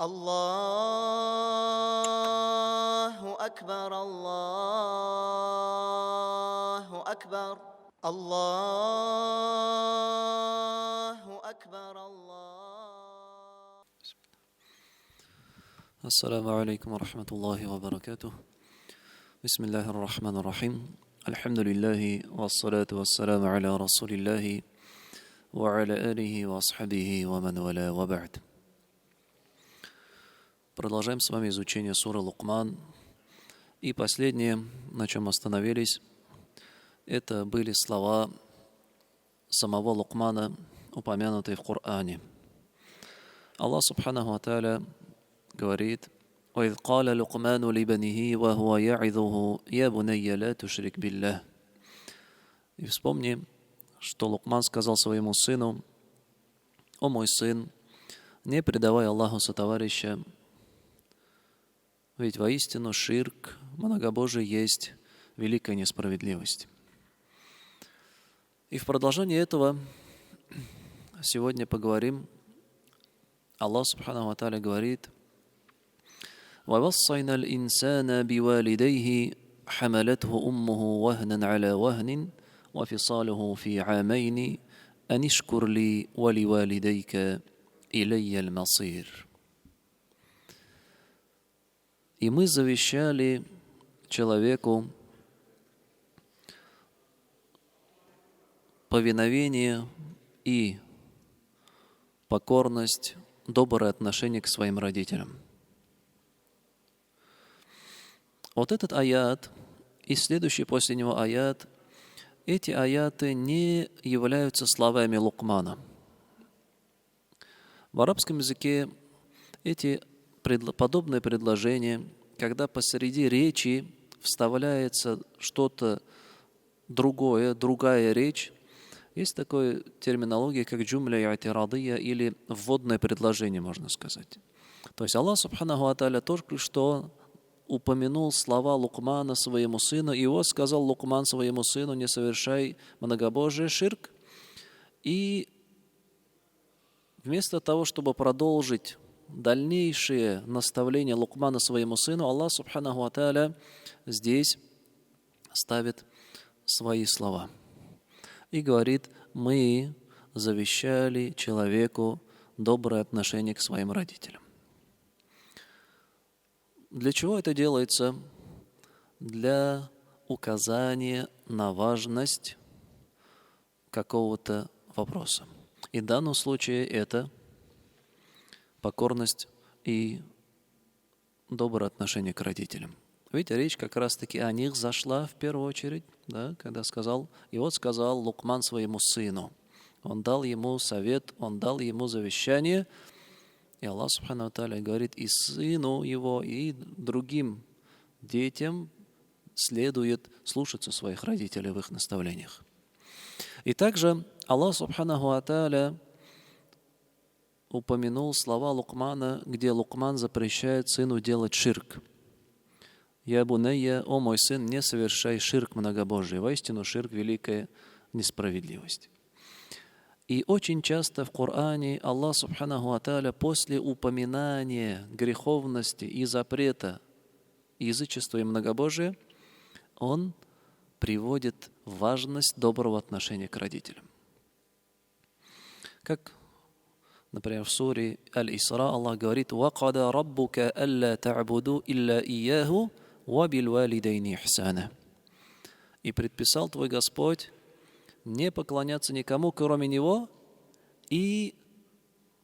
الله أكبر الله أكبر الله أكبر الله. السلام عليكم ورحمة الله وبركاته. بسم الله الرحمن الرحيم. الحمد لله والصلاة والسلام على رسول الله وعلى آله وأصحابه ومن والاه وبعد. Продолжаем с вами изучение суры Лукман. И последнее, на чем остановились, это были слова самого Лукмана, упомянутые в Коране. Аллах Субханаху ва Тааля говорит: وَإِذْ قَالَ لُقْمَانُ لِبَنِهِ وَهُوَ يَعِظُهُ يَا بُنَيَّ لَا تُشْرِكْ بِاللَّهِ. И вспомни, что Лукман сказал своему сыну: «О мой сын, не предавай Аллаху сотоварища, ведь воистину ширк, многобожие, есть великая несправедливость». И в продолжении этого сегодня поговорим. Аллах Субханаху ва Тааля говорит: وَوَصَّيْنَا الْإِنسَانَ بِوَالِدَيْهِ حَمَلَتْهُ أُمُّهُ وَهْنًا عَلَى وَهْنٍ وَفِصَالُهُ فِي عَامَيْنِ أَنِ اشْكُرْ لِي وَلِوَالِدَيْكَ إِلَيَّ الْمَصِيرُ. И мы завещали человеку повиновение и покорность, доброе отношение к своим родителям. Вот этот аят и следующий после него аят, эти аяты не являются словами Лукмана. В арабском языке эти подобные предложения, когда посреди речи вставляется что-то другое, другая речь, есть такая терминология, как джумля и'тирадия или вводное предложение, можно сказать. То есть Аллах Субханаху ва Тааля только что упомянул слова Лукмана своему сыну, и вот сказал Лукман своему сыну: не совершай многобожие, ширк. И вместо того, чтобы продолжить дальнейшие наставления Лукмана своему сыну, Аллах Субханаху ва Тааля здесь ставит свои слова и говорит: мы завещали человеку доброе отношение к своим родителям. Для чего это делается? Для указания на важность какого-то вопроса. И в данном случае это покорность и доброе отношение к родителям. Ведь речь как раз-таки о них зашла в первую очередь, да, когда сказал, и вот сказал Лукман своему сыну. Он дал ему совет, он дал ему завещание. И Аллах Субхану ва Тааля говорит: и сыну его, и другим детям следует слушаться своих родителей в их наставлениях. И также Аллах Субханаху ва Тааля упомянул слова Лукмана, где Лукман запрещает сыну делать ширк. «Я бунайя, о мой сын, не совершай ширк многобожие». Воистину ширк — великая несправедливость. И очень часто в Коране Аллах Субханаху ва Тааля после упоминания греховности и запрета язычества и многобожия, Он приводит важность доброго отношения к родителям. Как, например, в суре Аль-Исра Аллах говорит: وَقَضَى رَبُّكَ أَلَّا تَعْبُدُوا إِلَّا إِيَّاهُ وَبِالْوَالِدَيْنِ إِحْسَانًا. И предписал твой Господь не поклоняться никому, кроме Него, и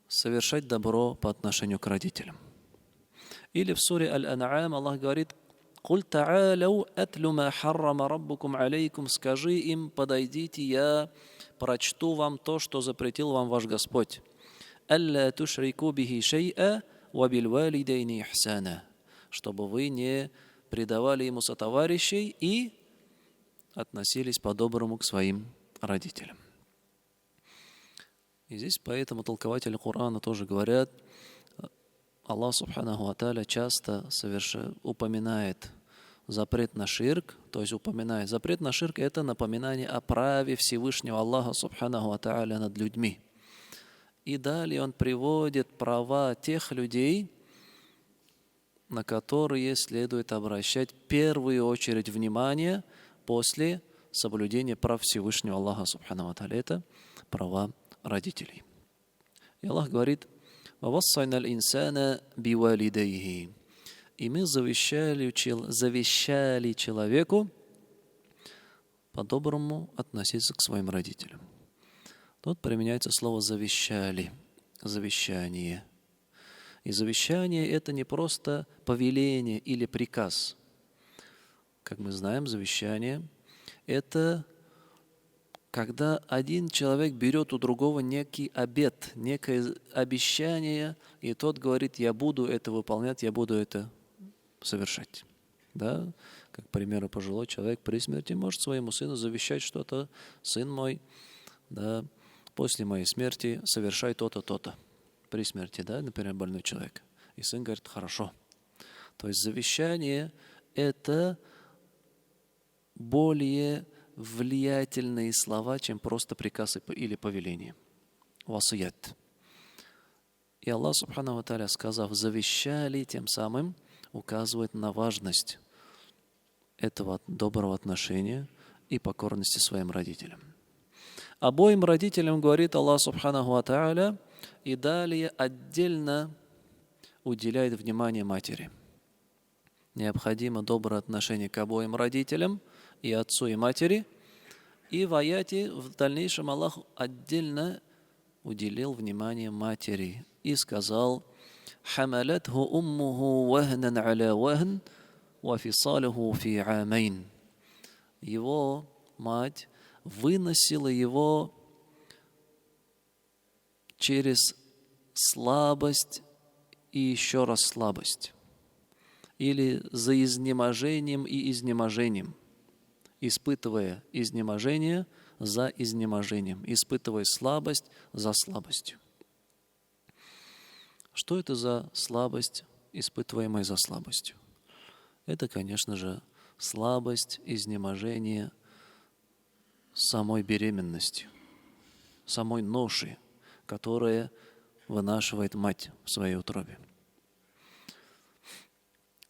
совершать добро по отношению к родителям. Или в суре Аль-Ан'ам Аллах говорит: «Куль та'аляу атлю ма харрама раббукум алейкум». Скажи им: подойдите, я прочту вам то, что запретил вам ваш Господь. «Алла тушрику бихи шей'a ва бильвалидейни ихсана». Чтобы вы не предавали ему сотоварищей и относились по-доброму к своим родителям. И здесь поэтому толкователи Корана тоже говорят, Аллах Субханаху ва Тааля часто упоминает запрет на ширк, то есть упоминает запрет на ширк — это напоминание о праве Всевышнего Аллаха Субханаху ва Тааля над людьми. И далее он приводит права тех людей, на которые следует обращать в первую очередь внимание после соблюдения прав Всевышнего Аллаха Субхану ва Тааля. Это права родителей. И Аллах говорит: «Вавассайна аль-инсана бивалидайхи». И мы завещали человеку по-доброму относиться к своим родителям. Тут применяется слово «завещали», «завещание». И завещание – это не просто повеление или приказ. Как мы знаем, завещание – это когда один человек берет у другого некий обет, некое обещание, и тот говорит: я буду это выполнять, я буду это совершать. Да? Как, к примеру, пожилой человек при смерти может своему сыну завещать что-то: сын мой, да, после моей смерти совершай то-то, то-то. При смерти, да, например, больной человек. И сын говорит: хорошо. То есть завещание – это более влиятельные слова, чем просто приказ или повеление. Васият. И Аллах Субхану ва Тааля, сказав «завещали», тем самым указывает на важность этого доброго отношения и покорности своим родителям. Обоим родителям говорит Аллах Субхану ва Тааля, и далее отдельно уделяет внимание матери. Необходимо доброе отношение к обоим родителям, и отцу, и матери. И в аяте в дальнейшем Аллах отдельно уделил внимание матери и сказал: «Хамалатху уммуху вахнан аля вахн, ва фисалуху фи амайн». Его мать выносила его через слабость и еще раз слабость, или за изнеможением и изнеможением, испытывая изнеможение за изнеможением, испытывая слабость за слабостью. Что это за слабость, испытываемая за слабостью? Это, конечно же, слабость, изнеможение самой беременностью, самой ноши, которая вынашивает мать в своей утробе.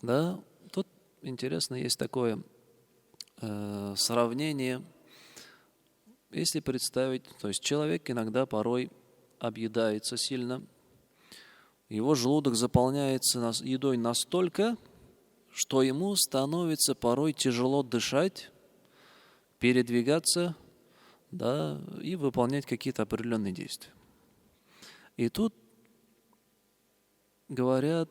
Да, тут интересно, есть такое сравнение. Если представить, то есть человек иногда порой объедается сильно, его желудок заполняется едой настолько, что ему становится порой тяжело дышать, передвигаться, да, и выполнять какие-то определенные действия. И тут говорят,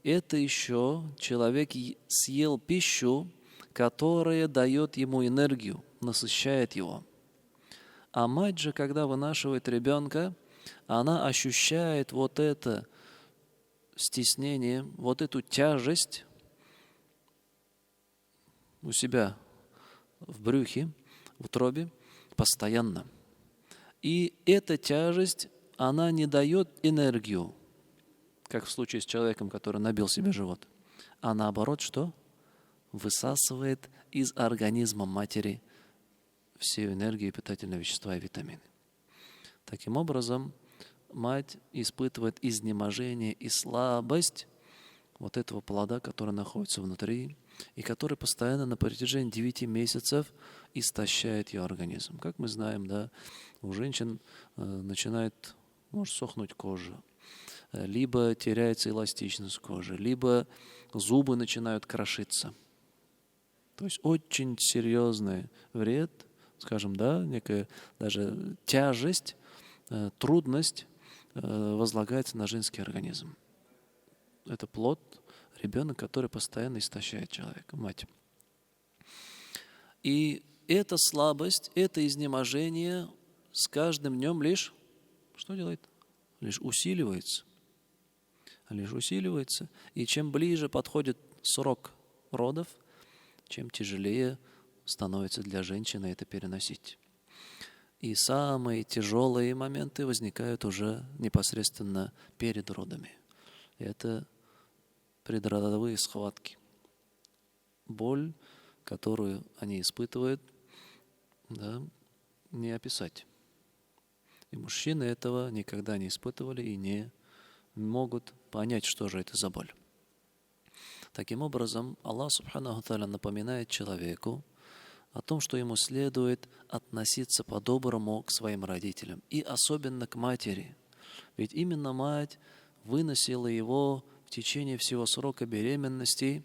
это еще человек съел пищу, которая дает ему энергию, насыщает его. А мать же, когда вынашивает ребенка, она ощущает вот это стеснение, вот эту тяжесть у себя в брюхе, в утробе постоянно. И эта тяжесть, она не дает энергию, как в случае с человеком, который набил себе живот, а наоборот, что? Высасывает из организма матери всю энергию, питательные вещества и витамины. Таким образом, мать испытывает изнеможение и слабость вот этого плода, который находится внутри, и который постоянно на протяжении 9 месяцев истощает ее организм. Как мы знаем, да, у женщин начинает, может, сохнуть кожа, либо теряется эластичность кожи, либо зубы начинают крошиться. То есть очень серьезный вред, скажем, да, некая даже тяжесть, трудность возлагается на женский организм. Это плод, ребенок, который постоянно истощает человека, мать. И эта слабость, это изнеможение с каждым днем лишь, что делает? Лишь усиливается. Лишь усиливается. И чем ближе подходит срок родов, чем тяжелее становится для женщины это переносить. И самые тяжелые моменты возникают уже непосредственно перед родами. Это предродовые схватки. Боль, которую они испытывают, да, не описать. И мужчины этого никогда не испытывали и не могут понять, что же это за боль. Таким образом, Аллах Субханаху Тааля напоминает человеку о том, что ему следует относиться по-доброму к своим родителям, и особенно к матери. Ведь именно мать выносила его в течение всего срока беременности,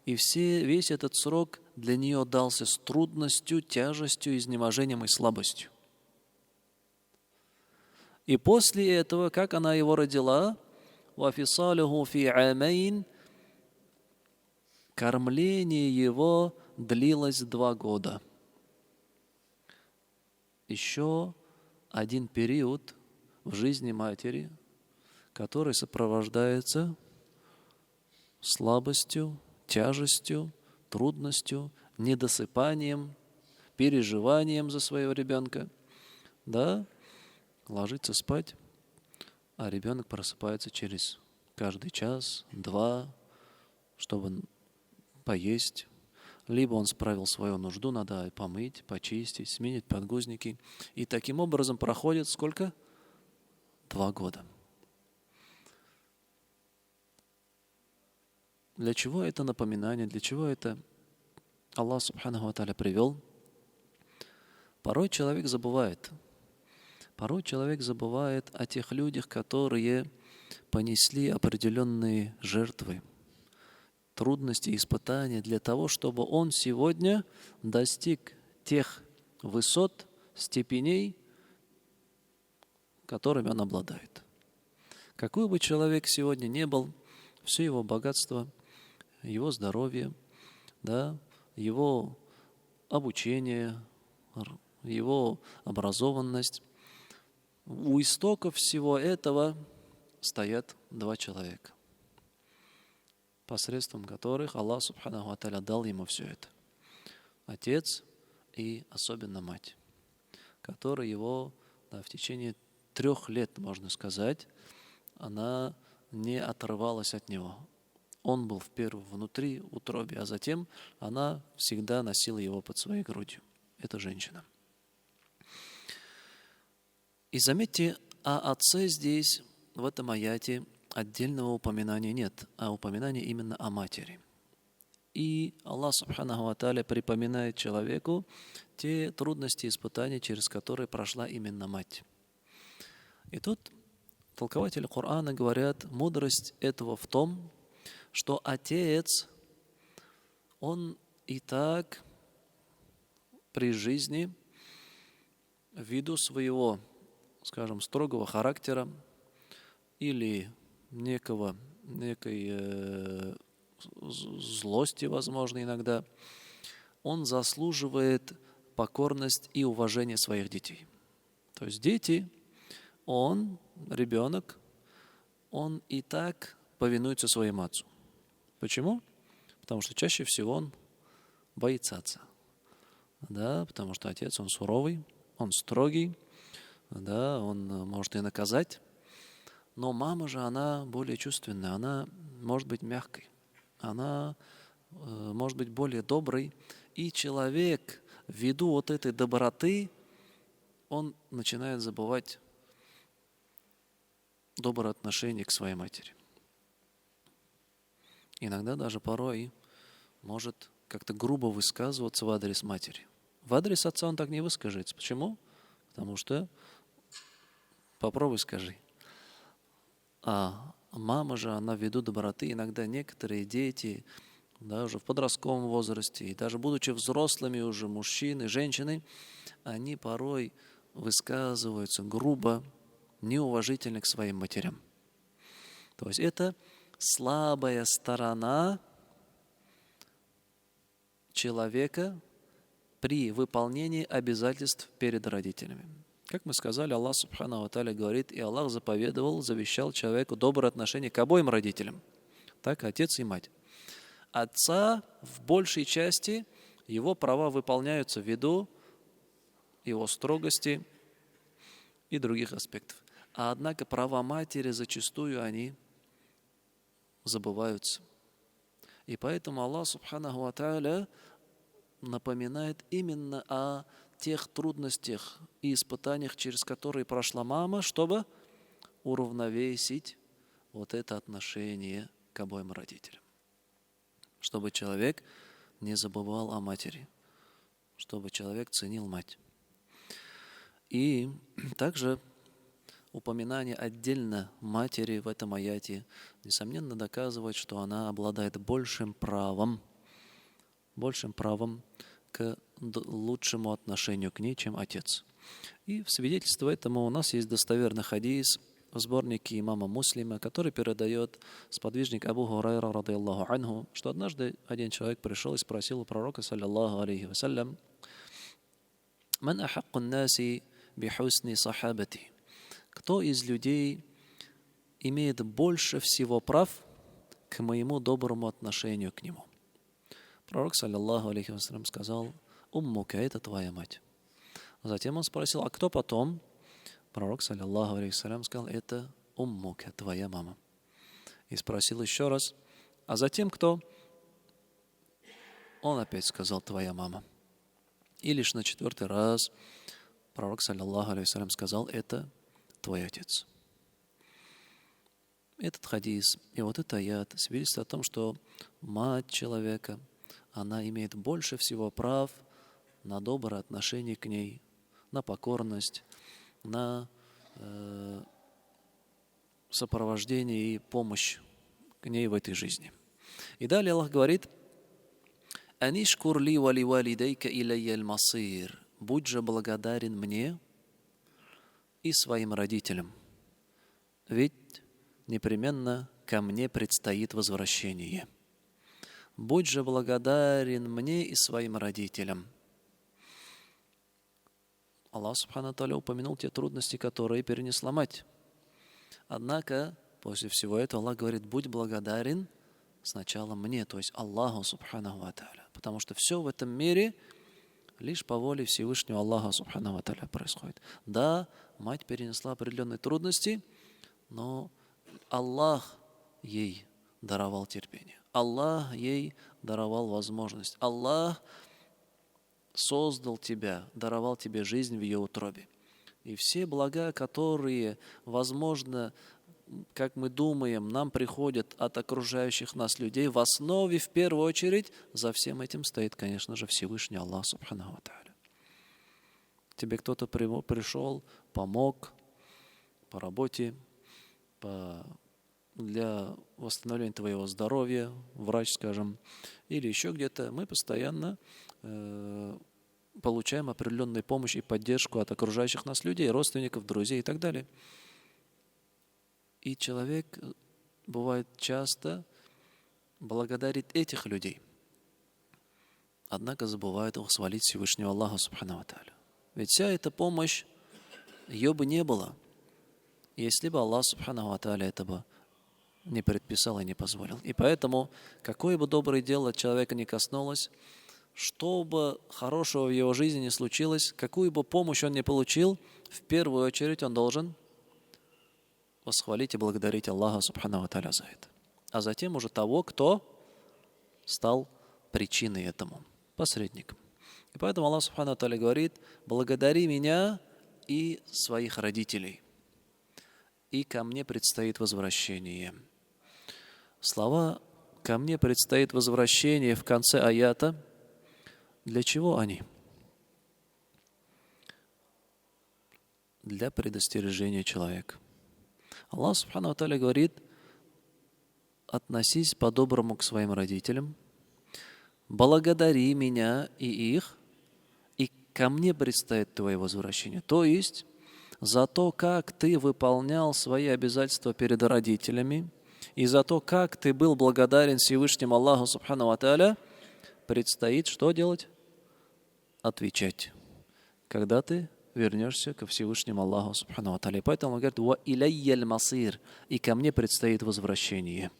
и весь этот срок для нее дался с трудностью, тяжестью, изнеможением и слабостью. И после этого, как она его родила, وَفِصَالُهُ فِي عَامَيْنِ, кормление его длилось 2 года. Еще один период в жизни матери, который сопровождается слабостью, тяжестью, трудностью, недосыпанием, переживанием за своего ребенка. Да, ложится спать, а ребенок просыпается через каждый час, 2, чтобы поесть. Либо он справил свою нужду, надо помыть, почистить, сменить подгузники. И таким образом проходит сколько? 2 года. Для чего это напоминание? Для чего это Аллах Субханаху ва Тааля привел? Порой человек забывает. Порой человек забывает о тех людях, которые понесли определенные жертвы, трудности, испытания для того, чтобы он сегодня достиг тех высот, степеней, которыми он обладает. Какой бы человек сегодня ни был, все его богатство, его здоровье, да, его обучение, его образованность, у истоков всего этого стоят 2 человека, посредством которых Аллах Субханаху ва Тааля дал ему все это. Отец и особенно мать, которая его в течение 3 лет, можно сказать, она не отрывалась от него. Он был впервые внутри утробе, а затем она всегда носила его под своей грудью. Это женщина. И заметьте, о отце здесь, в этом аяте, отдельного упоминания нет, а упоминание именно о матери. И Аллах Субханаху ва Тааля припоминает человеку те трудности и испытания, через которые прошла именно мать. И тут толкователи Корана говорят, мудрость этого в том, что отец, он и так при жизни, ввиду своего, скажем, строгого характера или некой злости, возможно, иногда, он заслуживает покорность и уважение своих детей. То есть дети, ребенок, он и так повинуется своему отцу. Почему? Потому что чаще всего он боится отца. Да, потому что отец, он суровый, он строгий, да, он может и наказать. Но мама же, она более чувственная, она может быть мягкой, она может быть более доброй. И человек, ввиду вот этой доброты, он начинает забывать доброе отношение к своей матери. Иногда даже порой может как-то грубо высказываться в адрес матери. В адрес отца он так не выскажется. Почему? Потому что попробуй скажи. А мама же, она ввиду доброты, иногда некоторые дети, даже в подростковом возрасте, и даже будучи взрослыми уже мужчины, женщины, они порой высказываются грубо, неуважительно к своим матерям. То есть это слабая сторона человека при выполнении обязательств перед родителями. Как мы сказали, Аллах Субханаху ва Тааля говорит, и Аллах заповедовал, завещал человеку доброе отношение к обоим родителям. Так, отец и мать. Отца в большей части его права выполняются ввиду его строгости и других аспектов. А однако права матери зачастую они забываются. И поэтому Аллах Субханаху ва Тааля напоминает именно о тех трудностях и испытаниях, через которые прошла мама, чтобы уравновесить вот это отношение к обоим родителям. чтобы человек не забывал о матери, чтобы человек ценил мать. И также упоминание отдельно матери в этом аяте, несомненно, доказывает, что она обладает большим правом к лучшему отношению к ней, чем отец. И в свидетельство этому у нас есть достоверный хадис в сборнике имама Муслима, который передает сподвижник Абу Хурайра, радийаллаху анху, что однажды один человек пришел и спросил у пророка, саллаллаху алейхи вассалям, «Ман ахаккун наси бихусни сахабати?» Кто из людей имеет больше всего прав к моему доброму отношению к нему? Пророк, саллаллаху алейхи вассалям, сказал, «Уммука, это твоя мать». Затем он спросил, а кто потом? Пророк, саллаллаху алейхи вассалям, сказал, это уммука, твоя мама. И спросил еще раз, а затем кто? Он опять сказал, твоя мама. И лишь на 4-й раз пророк, саллаллаху алейхи вассалям, сказал, это твой отец. Этот хадис и вот этот аят свидетельствует о том, что мать человека, она имеет больше всего прав на доброе отношение к ней, на покорность, на сопровождение и помощь к ней в этой жизни. И далее Аллах говорит, «Анишкур ли вали валидейка илайя аль-масир». Будь же благодарен мне и своим родителям, ведь непременно ко мне предстоит возвращение. Будь же благодарен мне и своим родителям. Аллах Субхану Тааля упомянул те трудности, которые перенесла мать. Однако, после всего этого Аллах говорит, будь благодарен сначала мне, то есть Аллаху Субхану Тааля. Потому что все в этом мире лишь по воле Всевышнего Аллаха Субхану Тааля происходит. Да, мать перенесла определенные трудности, но Аллах ей даровал терпение. Аллах ей даровал возможность. Аллах создал тебя, даровал тебе жизнь в ее утробе. И все блага, которые, возможно, как мы думаем, нам приходят от окружающих нас людей, в основе, в первую очередь, за всем этим стоит, конечно же, Всевышний Аллах Субхану ва Тааля. Тебе кто-то пришел, помог по работе, для восстановления твоего здоровья, врач, скажем, или еще где-то, мы постоянно получаем определенную помощь и поддержку от окружающих нас людей, родственников, друзей и так далее. И человек, бывает, часто благодарит этих людей, однако забывает восхвалить Всевышнего Аллаха Субхану ва Тааля. Ведь вся эта помощь, ее бы не было, если бы Аллах Субхану ва Тааля этого не предписал и не позволил. И поэтому, какое бы доброе дело человека не коснулось, что бы хорошего в его жизни не случилось, какую бы помощь он не получил, в первую очередь он должен восхвалить и благодарить Аллаха Субхану ва Тааля за это. А затем уже того, кто стал причиной этому, посредником. И поэтому Аллах Субхану ва Тааля говорит, благодари меня и своих родителей, и ко мне предстоит возвращение. Слова «ко мне предстоит возвращение» в конце аята, для чего они? Для предостережения человека. Аллах Субхану ва Тааля говорит, относись по-доброму к своим родителям, благодари меня и их, и ко мне предстоит твое возвращение. То есть, за то, как ты выполнял свои обязательства перед родителями, и за то, как ты был благодарен Всевышнему Аллаху Субхану ва Тааля, предстоит что делать? Отвечать, когда ты вернешься ко Всевышнему Аллаху Субхану ва Тааля. Поэтому он говорит, «Ва илайя аль-масир», и ко мне предстоит возвращение.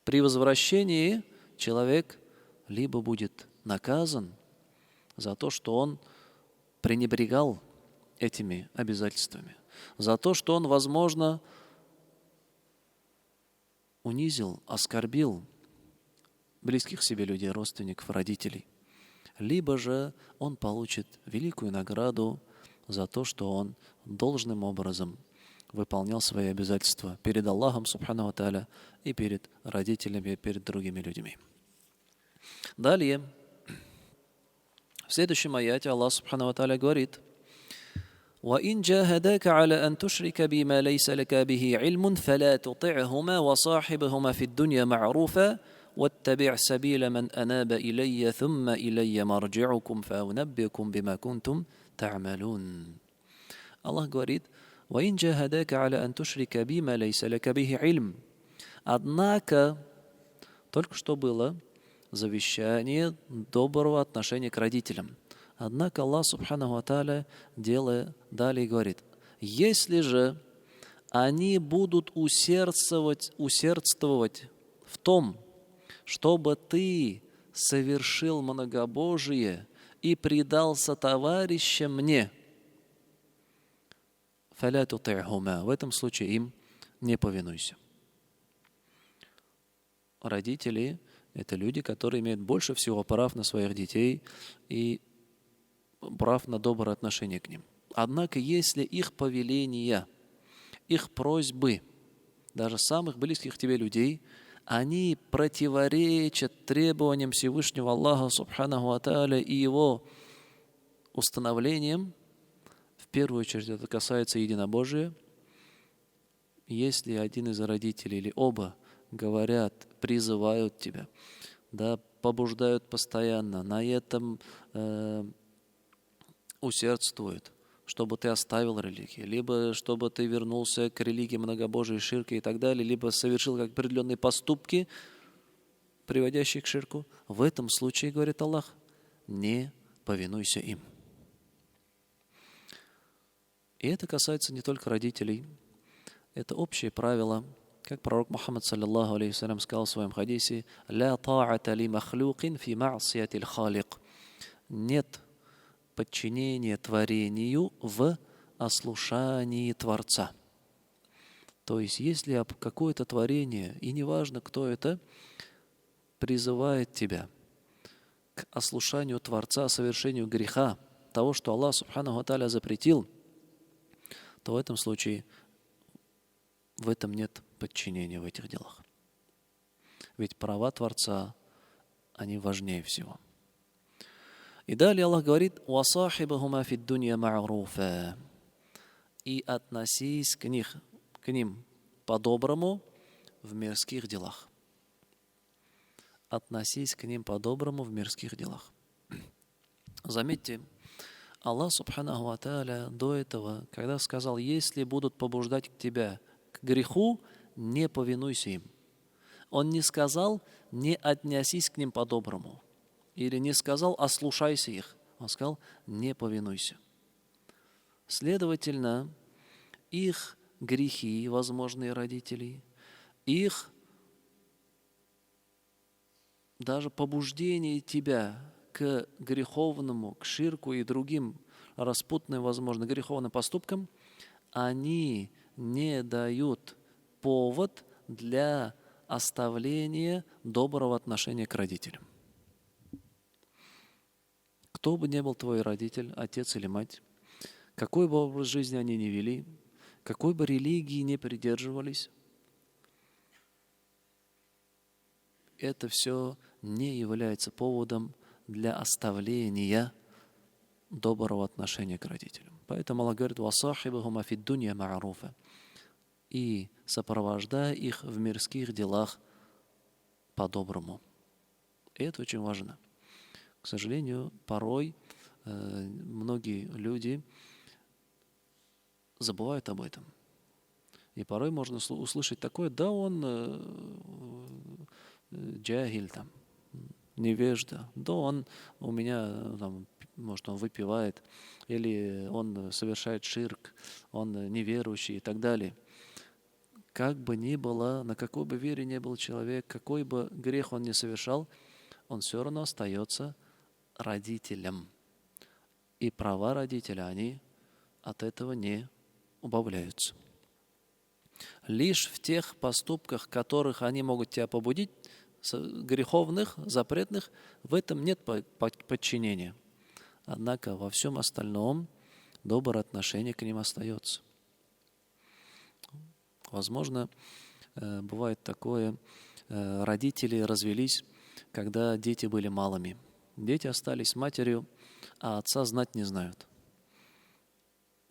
При возвращении человек либо будет наказан за то, что он пренебрегал этими обязательствами, за то, что он, возможно, унизил, оскорбил близких себе людей, родственников, родителей, либо же он получит великую награду за то, что он должным образом выполнял свои обязательства перед Аллахом, субхану ва тааля, и перед родителями, и перед другими людьми. Далее, в следующем аяте Аллах, субхану ва тааля, говорит: وَإِنْ جَاهَدَاكَ عَلَى أَنْ تُشْرِكَ بِمَا لَيْسَ لَكَ بِهِ عِلْمٌ فَلَا تُطِعْهُمَا وَصَاحِبْهُمَا فِي الدُّنْيَا مَعْرُوفًا وَاتَّبِعْ سَبِيلَ مَنْ أَنَابَ إِلَيَّ ثُمَّ إِلَيَّ مَرْجِعُكُمْ فَأُنَبِّئُكُمْ بِمَا كُنْتُمْ تعملون. Аллах говорит: وَإِنْ جَاهَدَاكَ عَلَى أَنْ تُشْرِكَ بِمَا لَيْسَ لَكَ بِهِ عِلْمٌ. Однако, только что было завещание доброго отношения к родителям. Однако Аллах субханаху ва тааля далее говорит: если же они будут усердствовать в том, чтобы ты совершил многобожие и предался товарищам мне, фаля тути'хума, в этом случае им не повинуйся. Родители — это люди, которые имеют больше всего прав на своих детей и прав на доброе отношение к ним. Однако, если их повеления, их просьбы, даже самых близких к тебе людей, они противоречат требованиям Всевышнего Аллаха субханаху ва тааля и его установлениям, в первую очередь это касается единобожия, если один из родителей или оба говорят, призывают тебя, да, побуждают постоянно, на этом усердствуют, чтобы ты оставил религию, либо чтобы ты вернулся к религии многобожия, ширка и так далее, либо совершил как определенные поступки, приводящие к ширку, в этом случае, говорит Аллах, не повинуйся им. И это касается не только родителей, это общее правило, как пророк Мухаммад саллаллаху алейхи вассалям сказал в своем хадисе: «Ля та'ата ли махлюкин фи ма'сиятил халик». Нет подчинения творению в ослушании Творца. То есть, если какое-то творение, и неважно, кто это, призывает тебя к ослушанию Творца, совершению греха, того, что Аллах субханаху ва тааля запретил, то в этом случае в этом нет подчинения в этих делах. Ведь права Творца, они важнее всего. И далее Аллах говорит: «Васахибахума фид дунья ма'руфа». И относись к ним по-доброму в мирских делах. Относись к ним по-доброму в мирских делах. Заметьте, Аллах субханаху ва тааля до этого, когда сказал: если будут побуждать тебя к греху, не повинуйся им. Он не сказал: не отнесись к ним по-доброму. Или не сказал: ослушайся их. Он сказал: не повинуйся. Следовательно, их грехи, возможные родителей, их даже побуждение тебя к греховному, к ширку и другим распутным, возможно, греховным поступкам, они не дают повод для оставления доброго отношения к родителям. Кто бы ни был твой родитель, отец или мать, какой бы образ жизни они ни вели, какой бы религии ни придерживались, это все не является поводом для оставления доброго отношения к родителям. Поэтому Аллах говорит: «Васахибахума фид дунья ма'руфа». И сопровождай их в мирских делах по-доброму. И это очень важно. К сожалению, порой многие люди забывают об этом. И порой можно услышать такое: да, он джахиль, там, невежда, да, он у меня, там, может, он выпивает, или он совершает ширк, он неверующий и так далее. Как бы ни было, на какой бы вере ни был человек, какой бы грех он ни совершал, он все равно остается родителем. И права родителя, они от этого не убавляются. Лишь в тех поступках, которых они могут тебя побудить, греховных, запретных, в этом нет подчинения. Однако во всем остальном доброе отношение к ним остается. Возможно, бывает такое, родители развелись, когда дети были малыми. Дети остались с матерью, а отца знать не знают.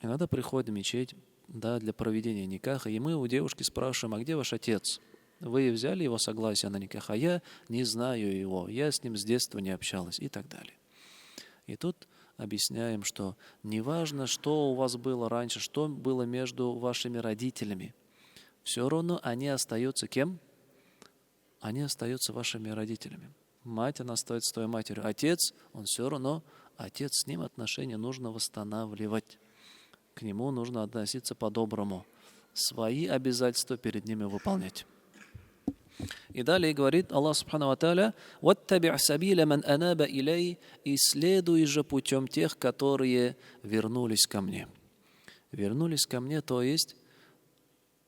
Иногда приходят в мечеть, да, для проведения никаха, и мы у девушки спрашиваем: а где ваш отец? Вы взяли его согласие на никах, а я не знаю его, я с ним с детства не общалась и так далее. И тут объясняем, что неважно, что у вас было раньше, что было между вашими родителями, все равно они остаются кем? Они остаются вашими родителями. Мать, она остается твоей матерью. Отец, он все равно отец, с ним отношения нужно восстанавливать. К нему нужно относиться по-доброму. Свои обязательства перед ними выполнять. И далее говорит Аллах Субхану ва Тааля: «Ваттаби' сабиля ман анаба илей», и следуй же путем тех, которые вернулись ко мне. Вернулись ко мне, то есть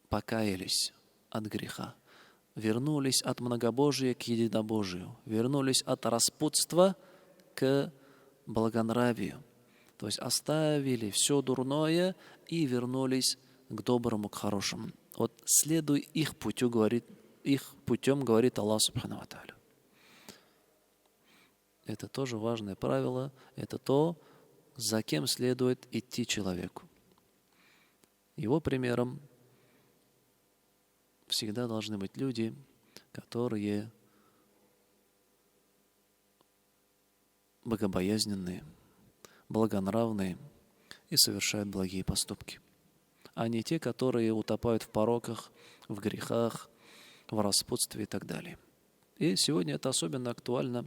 покаялись от греха, вернулись от многобожия к единобожию, вернулись от распутства к благонравию. То есть оставили все дурное и вернулись к доброму, к хорошему. Вот следуй их путем, говорит Аллах Субхану ва Тааля. Это тоже важное правило, это то, за кем следует идти человеку. Его примером всегда должны быть люди, которые богобоязненные, благонравные и совершают благие поступки, а не те, которые утопают в пороках, в грехах, в распутстве и так далее. И сегодня это особенно актуально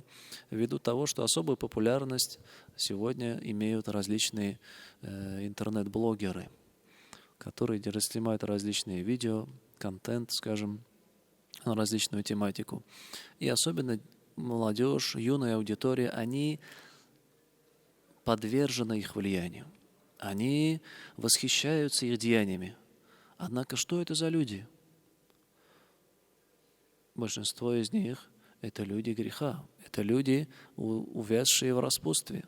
ввиду того, что особую популярность сегодня имеют различные интернет-блогеры, которые снимают различные видео, контент, скажем, на различную тематику. И особенно молодежь, юная аудитория, они подвержены их влиянию. Они восхищаются их деяниями. Однако, что это за люди? Большинство из них – это люди греха. Это люди, увязшие в распутстве.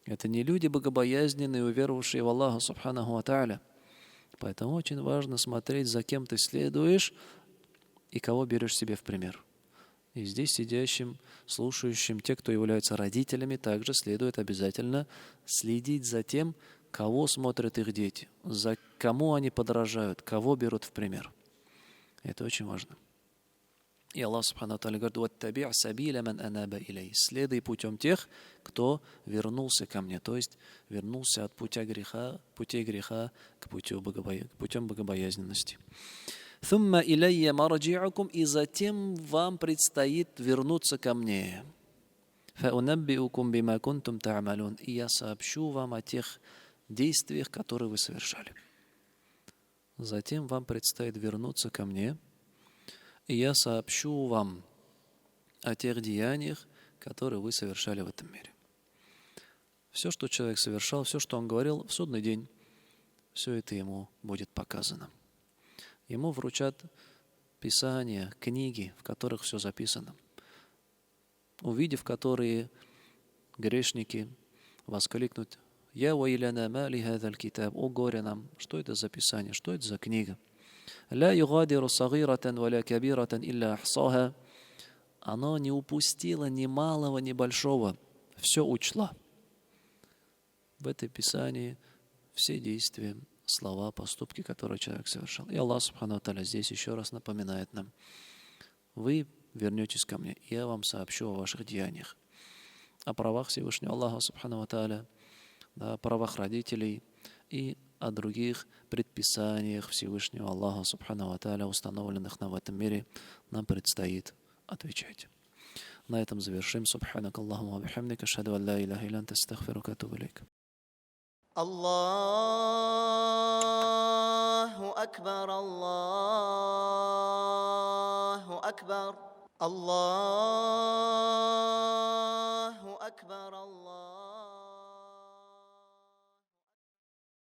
Это не люди богобоязненные, уверовавшие в Аллаха Субханаху ва Тааля. Поэтому очень важно смотреть, за кем ты следуешь и кого берешь себе в пример. И здесь сидящим, слушающим, те, кто являются родителями, также следует обязательно следить за тем, кого смотрят их дети, за кому они подражают, кого берут в пример. Это очень важно. И Аллах Субхану ва Тааля говорит: «Ваттаби' сабиля ман анаба илей». Следуй путем тех, кто вернулся ко мне, то есть вернулся от путей греха к путем богобоязненности. «Thumma илайя марджи'укум», и затем вам предстоит вернуться ко мне. «Фаунабби'укум бима кунтум та'малун», и я сообщу вам о тех действиях, которые вы совершали. Затем вам предстоит вернуться ко мне, и я сообщу вам о тех деяниях, которые вы совершали в этом мире. Все, что человек совершал, все, что он говорил, в судный день, все это ему будет показано. Ему вручат писания, книги, в которых все записано. Увидев которые, грешники воскликнут: «Я вайляна ма ли хазаль китаб», о горе нам, что это за писание, что это за книга? «Ла югадиру сагиратан валя кабиратан илля ахсаха», оно не упустило ни малого, ни большого, все учла. В этой писании все действия, слова, поступки, которые человек совершил. И Аллах Субхану ва Тааля здесь еще раз напоминает нам: вы вернетесь ко мне, и я вам сообщу о ваших деяниях, о правах Всевышнего Аллаха Субхану ва Тааля, о правах родителей и о других предписаниях Всевышнего Аллаха Субхану ва Тааля, установленных нам в этом мире, нам предстоит отвечать. На этом завершим. Субханак Аллахумма ва бихамдика, ашхаду ан ла илляха илля анта, астагфирука ва атубу илейк. Аллаху акбар, Аллаху акбар, Аллаху акбар, Аллах.